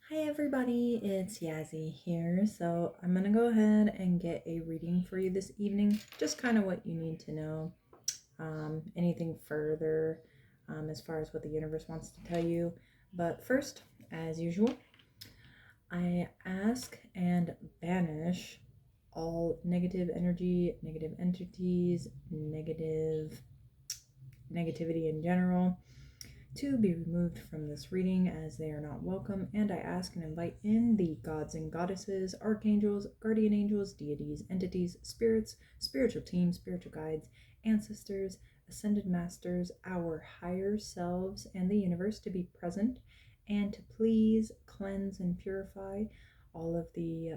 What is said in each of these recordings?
Hi everybody, it's Yazzie here. So I'm gonna go ahead and get a reading for you this evening. Just kind of what you need to know. Anything further as far as what the universe wants to tell you. But first, as usual, I ask and banish all negative energy, negative entities, negativity in general to be removed from this reading as they are not welcome, and I ask and invite in the gods and goddesses, archangels, guardian angels, deities, entities, spirits, spiritual teams, spiritual guides, ancestors, ascended masters, our higher selves, and the universe to be present and to please cleanse and purify all of the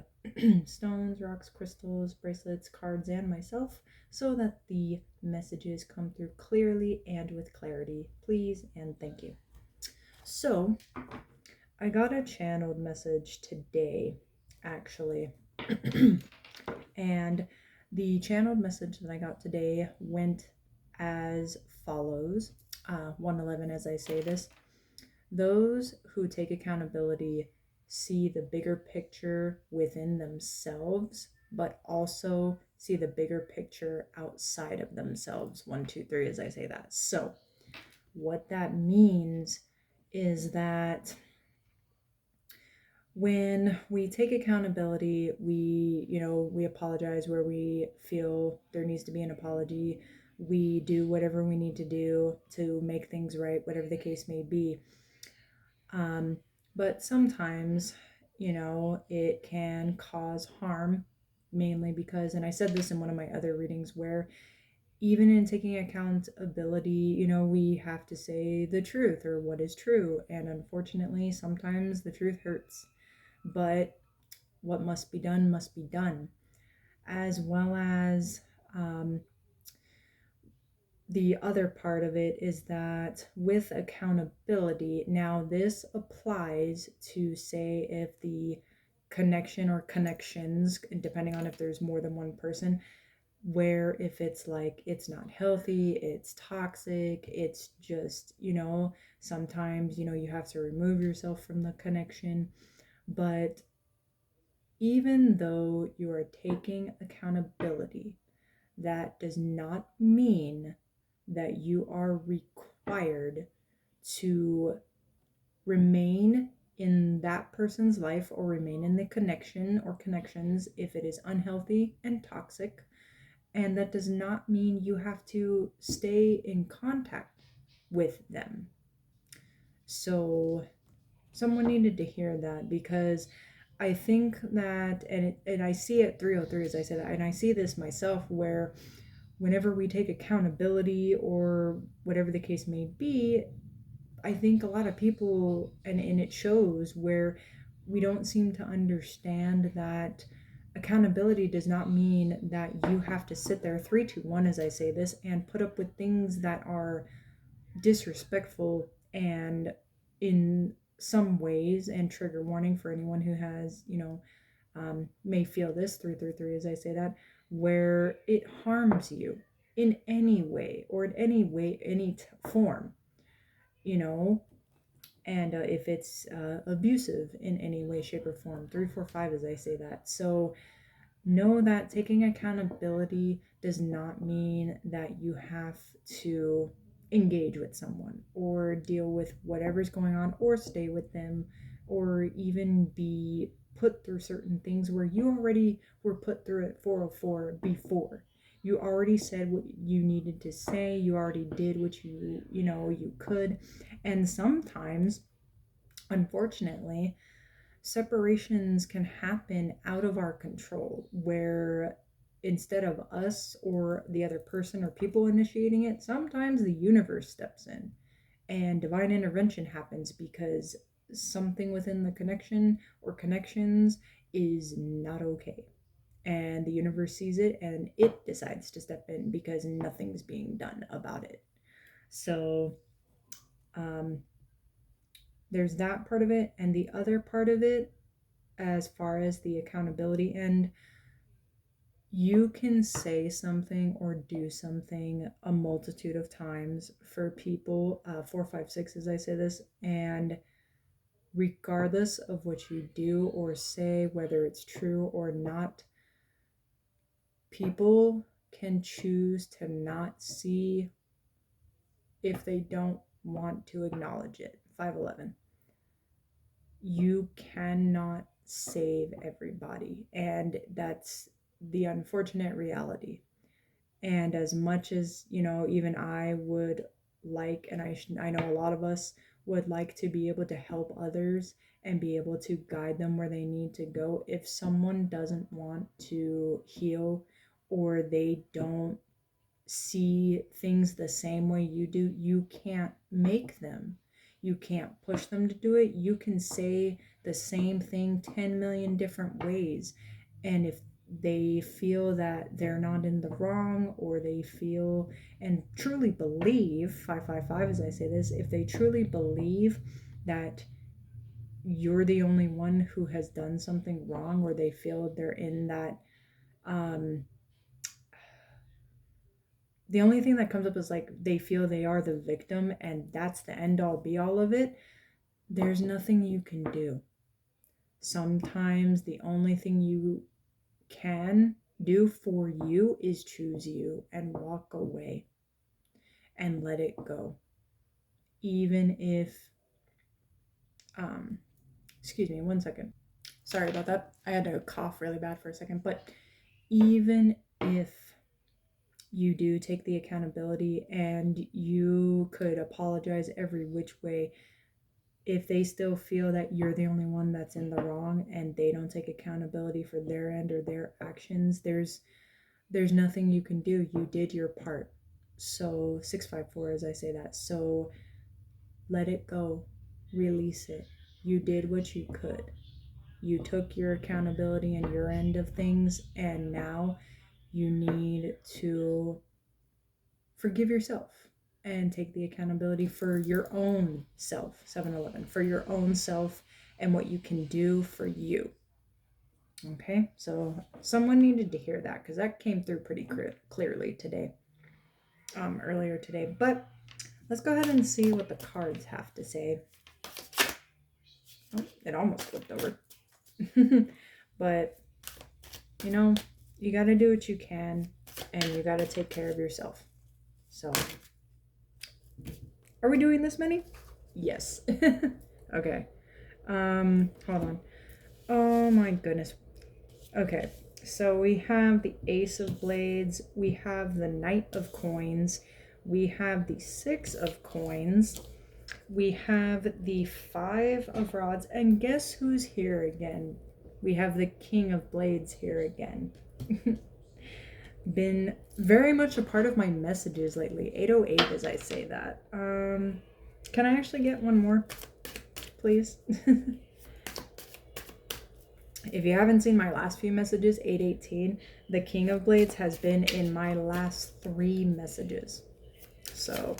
stones, rocks, crystals, bracelets, cards, and myself so that the messages come through clearly and with clarity. Please and thank you. So, I got a channeled message today, actually. And the channeled message that I got today went as follows 111 as I say this. Those who take accountability see the bigger picture within themselves, but also see the bigger picture outside of themselves. 1, 2, 3, as I say that. So, what that means is that when we take accountability, we apologize where we feel there needs to be an apology. We do whatever we need to do to make things right, whatever the case may be. But sometimes, it can cause harm, mainly because, and I said this in one of my other readings, where even in taking accountability, we have to say the truth or what is true. And unfortunately, sometimes the truth hurts. But what must be done must be done. As well as the other part of it is that with accountability, now this applies to, say, if the connection or connections, depending on if there's more than one person, where if it's like it's not healthy, it's toxic, it's just, sometimes, you have to remove yourself from the connection. But even though you are taking accountability, that does not mean that you are required to remain in that person's life or remain in the connection or connections if it is unhealthy and toxic. And that does not mean you have to stay in contact with them. So someone needed to hear that, because I think that, and I see it 303 as I said that, and I see this myself, where whenever we take accountability or whatever the case may be, I think a lot of people, and it shows, where we don't seem to understand that accountability does not mean that you have to sit there 3, 2, 1 as I say this and put up with things that are disrespectful and in some ways, and trigger warning for anyone who has, may feel this 3 as I say that, where it harms you in any way or in any way, any form, and if it's abusive in any way, shape, or form. 3, 4, 5 as I say that. So know that taking accountability does not mean that you have to engage with someone or deal with whatever's going on or stay with them or even be put through certain things where you already were put through at 404 before. You already said what you needed to say. You already did what you could. And sometimes, unfortunately, separations can happen out of our control, where instead of us or the other person or people initiating it, sometimes the universe steps in and divine intervention happens because something within the connection or connections is not okay. And the universe sees it and it decides to step in because nothing's being done about it. So, um, there's that part of it. And the other part of it, as far as the accountability end, you can say something or do something a multitude of times for people, 4, 5, 6 as I say this, and regardless of what you do or say, whether it's true or not, people can choose to not see if they don't want to acknowledge it. 511. You cannot save everybody, and that's the unfortunate reality. And as much as, even I would like, and I know a lot of us would like to be able to help others and be able to guide them where they need to go, if someone doesn't want to heal or they don't see things the same way you do, you can't make them. You can't push them to do it. You can say the same thing 10 million different ways. And if they feel that they're not in the wrong, or they feel and truly believe, 555 as I say this, if they truly believe that you're the only one who has done something wrong, or they feel they're in that the only thing that comes up is like they feel they are the victim and that's the end all be all of it, there's nothing you can do. Sometimes the only thing you can do for you is choose you and walk away and let it go. Even if, excuse me, 1 second. Sorry about that. I had to cough really bad for a second. But even if you do take the accountability and you could apologize every which way, if they still feel that you're the only one that's in the wrong and they don't take accountability for their end or their actions, there's nothing you can do. You did your part. So 654 as I say that. So let it go. Release it. You did what you could. You took your accountability and your end of things, and now you need to forgive yourself and take the accountability for your own self. 711, for your own self and what you can do for you. Okay, so someone needed to hear that because that came through pretty clearly today, earlier today. But let's go ahead and see what the cards have to say. Oh, it almost flipped over. But you got to do what you can, and you got to take care of yourself. So are we doing this many? Yes. Okay. Hold on. Oh my goodness. Okay. So we have the Ace of Blades, we have the Knight of Coins, we have the Six of Coins, we have the Five of Rods, and guess who's here again? We have the King of Blades here again. Been very much a part of my messages lately. 808 as I say that. Can I actually get one more, please? If you haven't seen my last few messages, 818, the King of Blades has been in my last 3 messages. So,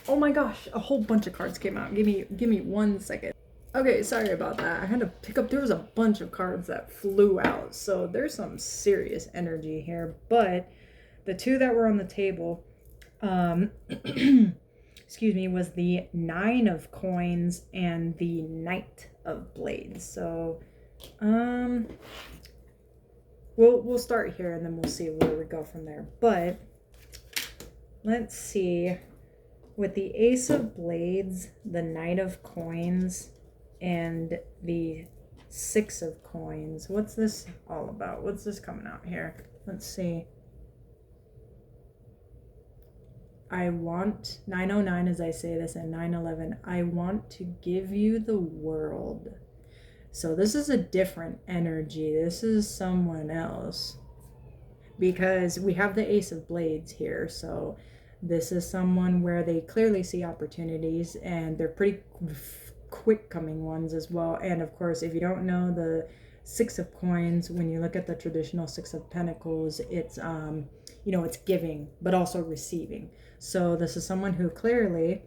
oh my gosh, a whole bunch of cards came out. Give me 1 second. Okay, sorry about that. I had to pick up, there was a bunch of cards that flew out. So there's some serious energy here. But the 2 that were on the table, excuse me, was the 9 of Coins and the Knight of Blades. So, we'll start here and then we'll see where we go from there. But let's see, with the Ace of Blades, the Knight of Coins, and the 6 of Coins, what's this all about? What's this coming out here? Let's see. I want 909 as I say this, and 911. I want to give you the world. So this is a different energy. This is someone else, because we have the Ace of Blades here. So this is someone where they clearly see opportunities, and they're pretty quick coming ones as well. And of course, if you don't know the 6 of Coins, when you look at the traditional 6 of Pentacles, it's it's giving but also receiving. So this is someone who clearly,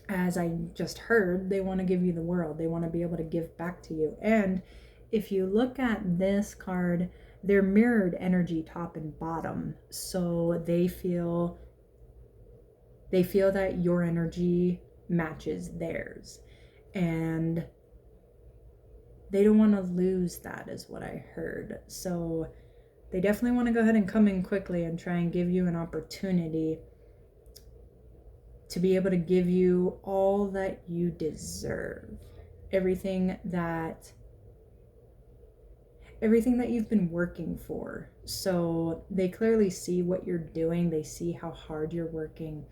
as I just heard, they want to give you the world. They want to be able to give back to you. And if you look at this card, they're mirrored energy top and bottom. So they feel that your energy matches theirs. and they don't want to lose that, is what I heard. So they definitely want to go ahead and come in quickly and try and give you an opportunity to be able to give you all that you deserve. Everything that you've been working for. So they clearly see what you're doing, they see how hard you're working,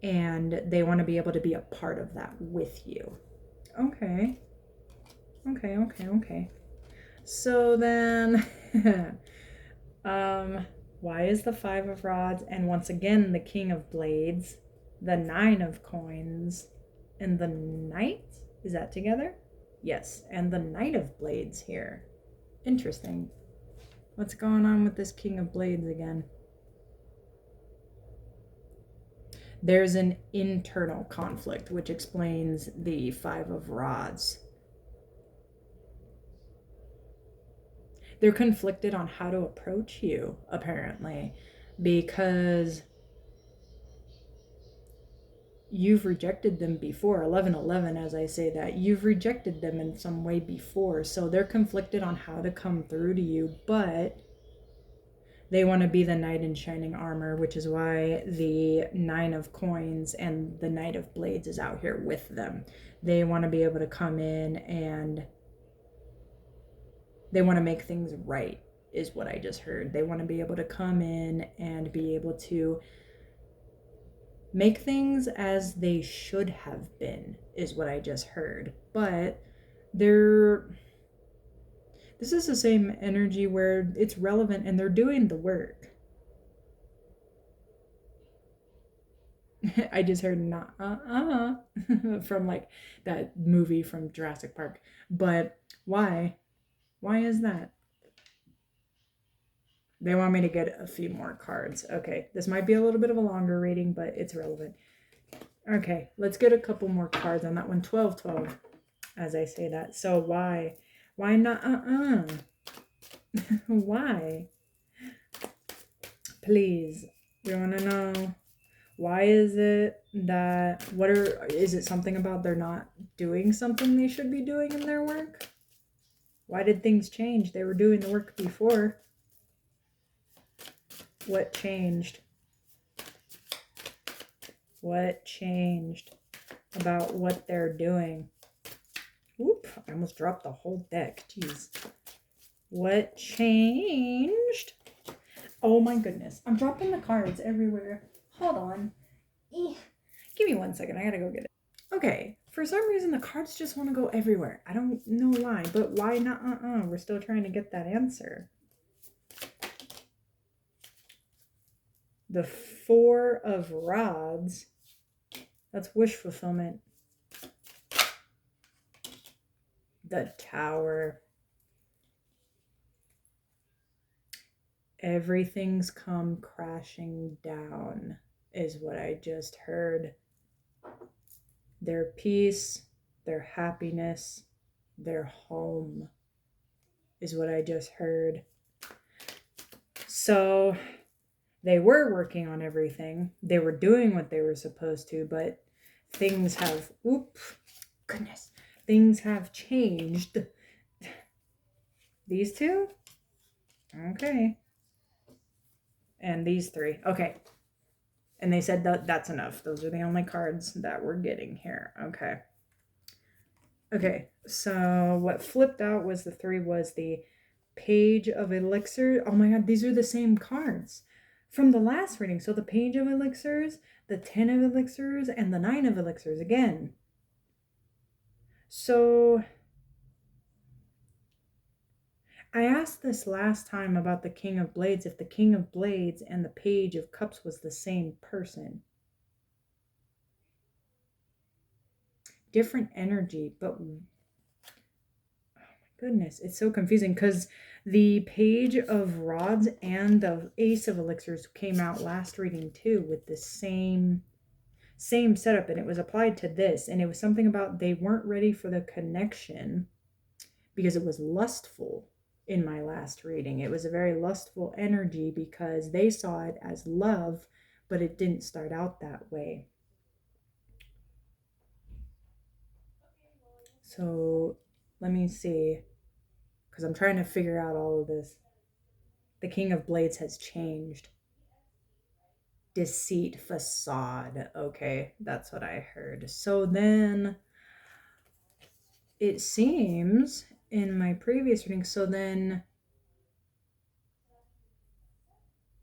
and they want to be able to be a part of that with you. Okay. So then why is the 5 of rods and once again the King of Blades, the 9 of coins, and the Knight? Is that together? Yes, and the Knight of Blades here. Interesting. What's going on with this King of Blades again? There's an internal conflict, which explains the 5 of rods. They're conflicted on how to approach you, apparently, because you've rejected them before. 1111, as I say that, you've rejected them in some way before. So they're conflicted on how to come through to you, but they want to be the knight in shining armor, which is why the 9 of coins and the Knight of Blades is out here with them. They want to be able to come in and they want to make things right, is what I just heard. They want to be able to come in and be able to make things as they should have been, is what I just heard. But this is the same energy where it's relevant and they're doing the work. I just heard not from like that movie from Jurassic Park. But why? Why is that? They want me to get a few more cards. Okay, this might be a little bit of a longer reading, but it's relevant. Okay, let's get a couple more cards on that one. 12, as I say that. So why? Why not? Why? Please, we want to know. Why is it that, is it something about they're not doing something they should be doing in their work? Why did things change? They were doing the work before. What changed? What changed about what they're doing? Oop, I almost dropped the whole deck. Jeez. What changed? Oh my goodness. I'm dropping the cards everywhere. Hold on. Give me 1 second. I gotta go get it. Okay. For some reason, the cards just want to go everywhere. I don't know why, but why not? We're still trying to get that answer. The 4 of rods. That's wish fulfillment. The Tower. Everything's come crashing down, is what I just heard. Their peace, their happiness, their home is what I just heard. So they were working on everything. They were doing what they were supposed to, but things have, things have changed. These two? Okay. And these 3. Okay. And they said that's enough. Those are the only cards that we're getting here. Okay. Okay, so what flipped out was the 3 was the Page of Elixir. Oh my god, these are the same cards from the last reading. So the Page of Elixirs, the 10 of Elixirs, and the 9 of Elixirs again. So I asked this last time about the King of Blades, if the King of Blades and the Page of Cups was the same person. Different energy, but oh my goodness, it's so confusing because the Page of Rods and the Ace of Elixirs came out last reading too with the same setup, and it was applied to this, and it was something about they weren't ready for the connection because it was lustful. In my last reading, it was a very lustful energy because they saw it as love, but it didn't start out that way. So let me see, because I'm trying to figure out all of this. The King of Blades has changed. Deceit, facade. Okay, that's what I heard. So then it seems in my previous reading, so then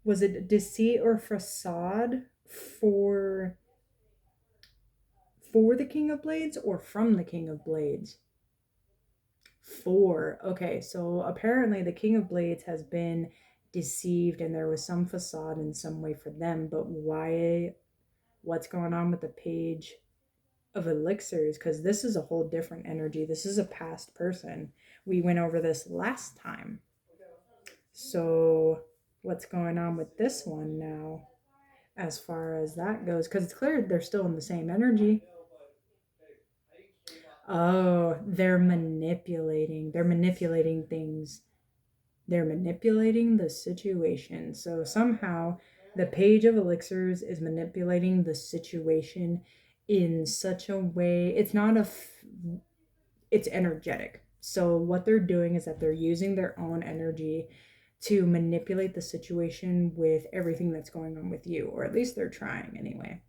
was it deceit or facade for the King of Blades or from the King of Blades? For. Okay, so apparently the King of Blades has been deceived and there was some facade in some way for them, but why, what's going on with the Page of Elixirs? Because this is a whole different energy. This is a past person. We went over this last time. So what's going on with this one now as far as that goes? Because it's clear they're still in the same energy. Oh, they're manipulating. They're manipulating things. They're manipulating the situation. So somehow the Page of Elixirs is manipulating the situation in such a way. It's not it's energetic. So what they're doing is that they're using their own energy to manipulate the situation with everything that's going on with you, or at least they're trying anyway.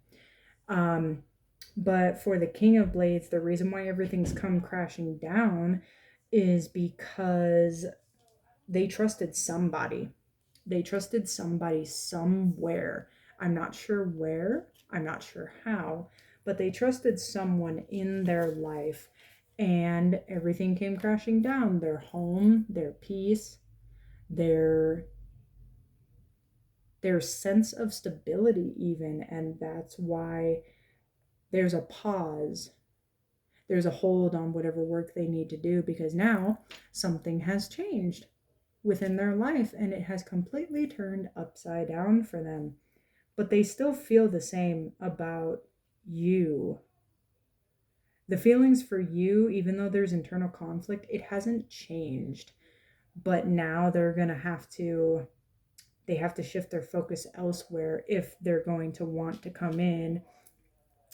But for the King of Blades, the reason why everything's come crashing down is because they trusted somebody. They trusted somebody somewhere. I'm not sure where, I'm not sure how, but they trusted someone in their life and everything came crashing down. Their home, their peace, their sense of stability even, and that's why there's a pause. There's a hold on whatever work they need to do because now something has changed within their life and it has completely turned upside down for them. But they still feel the same about you. The feelings for you, even though there's internal conflict, it hasn't changed. But now they're going to have to shift their focus elsewhere if they're going to want to come in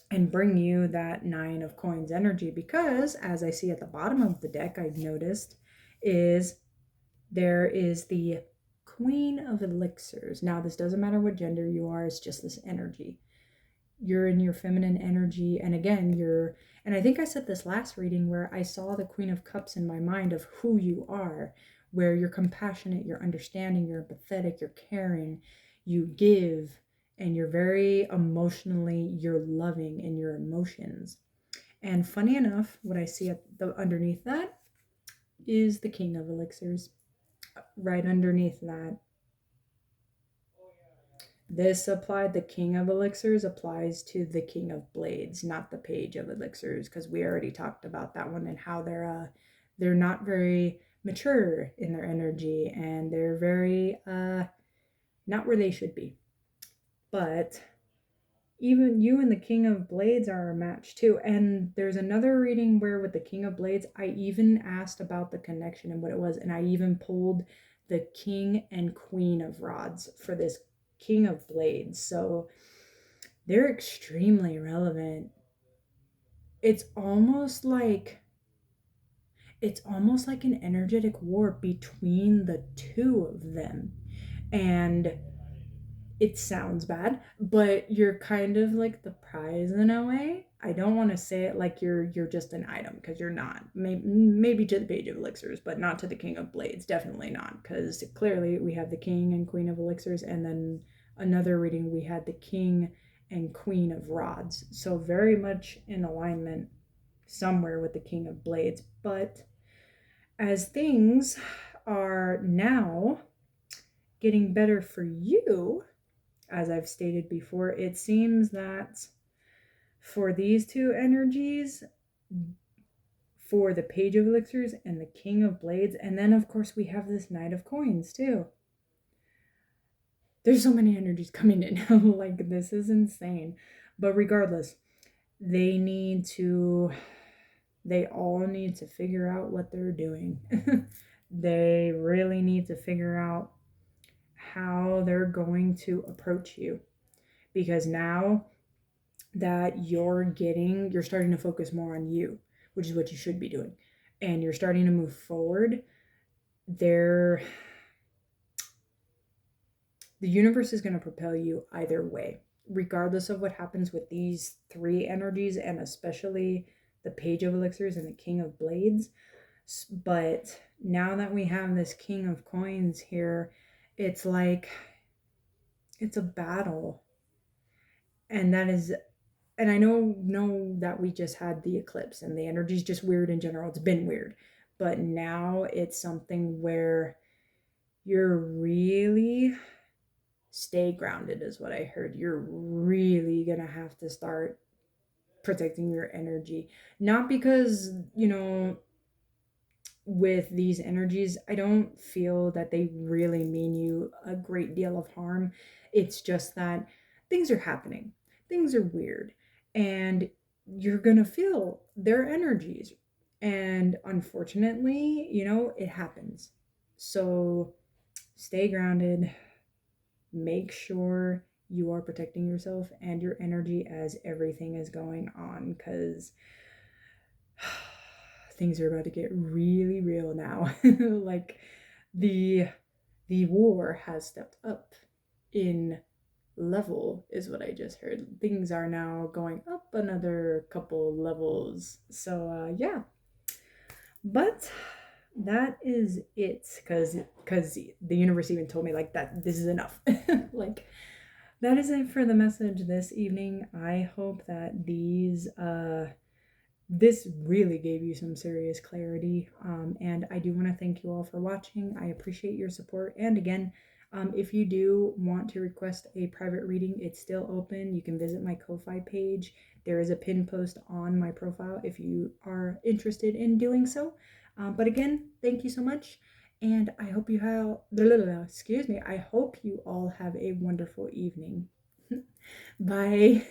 and bring you that 9 of Coins energy, because as I see at the bottom of the deck, I've noticed is there is the Queen of Elixirs. Now this doesn't matter what gender you are, it's just this energy. You're in your feminine energy, and again and I think I said this last reading where I saw the Queen of Cups in my mind of who you are, where you're compassionate, you're understanding, you're empathetic, you're caring, you give, and you're very emotionally, you're loving in your emotions. And funny enough, what I see at underneath that is the King of Elixirs. Right underneath that, the King of Elixirs applies to the King of Blades, not the Page of Elixirs, because we already talked about that one and how they're not very mature in their energy and they're very not where they should be. But even you and the King of Blades are a match too. And there's another reading where with the King of Blades, I even asked about the connection and what it was, and I even pulled the King and Queen of Rods for this King of Blades. So they're extremely relevant. It's almost like an energetic war between the two of them. And it sounds bad, but you're kind of like the prize in a way. I don't want to say it like you're just an item, because you're not. Maybe to the Page of Elixirs, but not to the King of Blades. Definitely not, because clearly we have the King and Queen of Elixirs, and then another reading we had the King and Queen of Rods. So very much in alignment somewhere with the King of Blades. But as things are now getting better for you, as I've stated before, it seems that for these two energies, for the Page of Elixirs and the King of Blades, and then of course we have this Knight of Coins too. There's so many energies coming in. Like, this is insane. But regardless, they all need to figure out what they're doing. They really need to figure out how they're going to approach you, because now that you're starting to focus more on you, which is what you should be doing, and you're starting to move forward, there the universe is going to propel you either way, regardless of what happens with these three energies, and especially the Page of Elixirs and the King of Blades. But now that we have this King of Coins here, it's like it's a battle. And that is, and I know that we just had the eclipse and the energy's just weird in general. It's been weird. But now it's something where you're really stay grounded, is what I heard. You're really going to have to start protecting your energy. Not because, with these energies, I don't feel that they really mean you a great deal of harm. It's just that things are happening, things are weird, and you're gonna feel their energies. And unfortunately, it happens. So stay grounded, make sure you are protecting yourself and your energy as everything is going on, because things are about to get really real now. Like the war has stepped up in level, is what I just heard. Things are now going up another couple levels. So yeah. But that is it, because the universe even told me like that this is enough. Like that is it for the message this evening. I hope that this really gave you some serious clarity. And I do want to thank you all for watching. I appreciate your support. And again, if you do want to request a private reading, it's still open. You can visit my Ko-Fi page. There is a pin post on my profile if you are interested in doing so. But again, thank you so much. And I hope you have, excuse me, I hope you all have a wonderful evening. Bye.